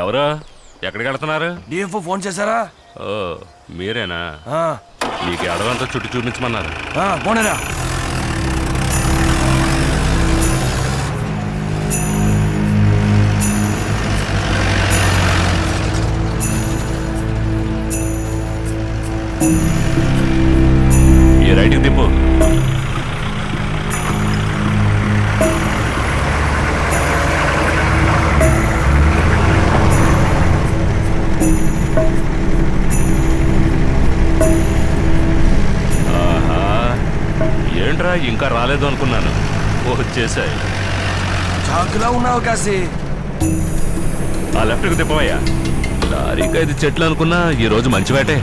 ఎవరు? ఎక్కడికి వెళ్తున్నారు? డిఎఫ్ఓ ఫోన్ చేశారా? ఓ మీరేనా? మీకు అడవంతా చుట్టూ చూపించమన్నారు. పోనేరా. ఈ రైట్కి తిప్పు. ఏంట్రా ఇంకా రాలేదు అనుకున్నాను. వచ్చేసాయి. చాకులా ఉన్నావు కాసి. ఆ లెఫ్ట్కి తిప్పవయ్యా. లారీకి 5 చెట్లు అనుకున్నా ఈ రోజు మంచి వేటే.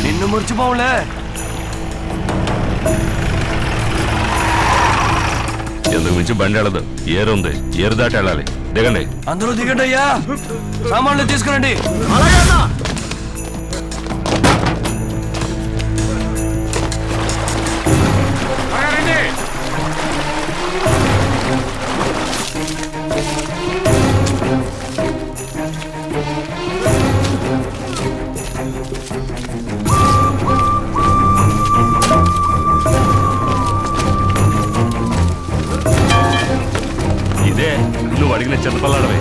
నిన్ను మురిచిపోవులే. ఎందుకు మించి బండి వెళ్ళదు. ఏరుంది, ఏరు దాటి వెళ్ళాలి. దిగండి. అందరూ దిగండి అయ్యా. సామాన్లు తీసుకురండి. ఇదే నువ్వు అడిగిన చింతపల్లాడవే.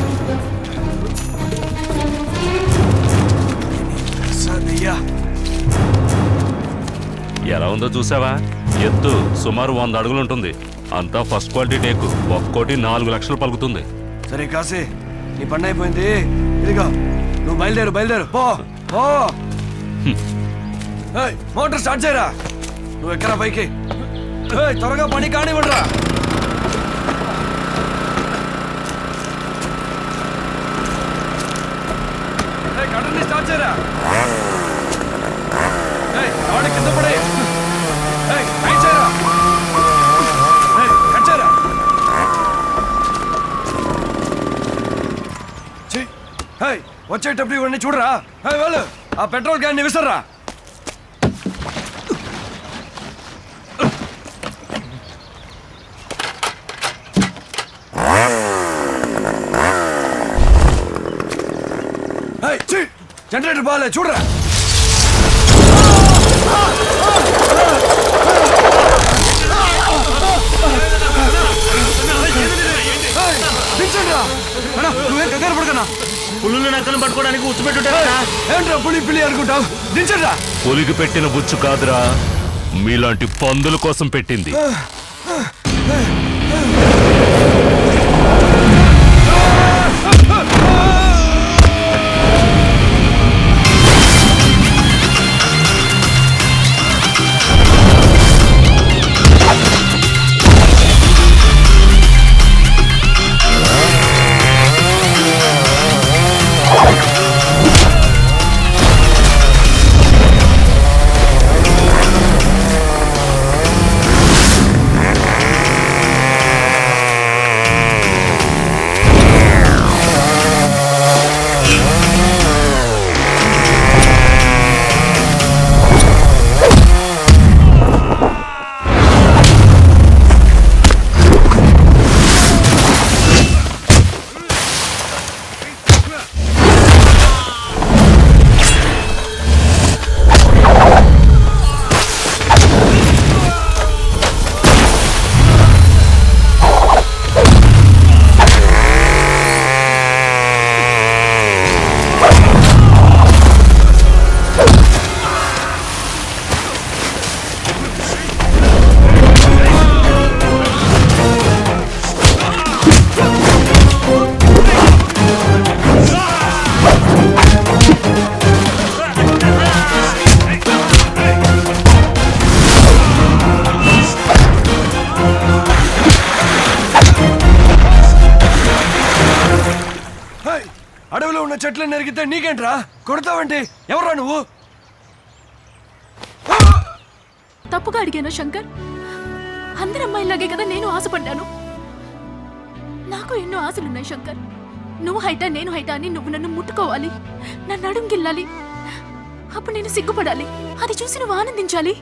ఎలా ఉందో చూసావా? ఎత్తు సుమారు 100 అడుగులు ఉంటుంది. అంతా ఫస్ట్ క్వాలిటీ టేకు. ఒక్కోటి 4 లక్షలు పలుకుతుంది. సరే కాసి, నీ పని అయిపోయింది. ఇదిగో నువ్వు బయలుదేరు. పో పో. మోటార్ స్టార్ట్ చేయరా. నువ్వు ఎక్కరా పైకి. త్వరగా పని కానివ్వడరా. కట్టని స్టార్ట్ చేయరా. వాడి కింద పడే. కట్ చేయరా. కట్ చేయరా. వచ్చేటప్పుడు ఇవన్నీ చూడరా. వాళ్ళు ఆ పెట్రోల్ క్యాన్ విసర్రా. జనరేటర్ బాలే చూడరా. నువ్వేం కంగారు పడకనా. పులులు నక్కలు పట్టుకోవడానికి ఉచ్చు పెట్టుంటారా? ఏంట్రా పులి అనుకుంటావు? దించండ్రా. పులికి పెట్టిన బుచ్చు కాదురా, మీలాంటి పందుల కోసం పెట్టింది. అడవిలో ఉన్న చెట్లు నరికితే నీకేంట్రా? కొడతావంటే ఎవరా నువ్వు? తప్పుగా అడిగాను శంకర్. అందరి అమ్మాయిలాగే కదా నేను ఆశపడ్డాను. నాకు ఎన్నో ఆశలున్నాయి శంకర్. నువ్వు హైటా నేను హైటా అని నువ్వు నన్ను ముట్టుకోవాలి, నన్ను అడుగు గిల్లాలి. అప్పుడు నేను సిగ్గుపడాలి. అది చూసి నువ్వు ఆనందించాలి.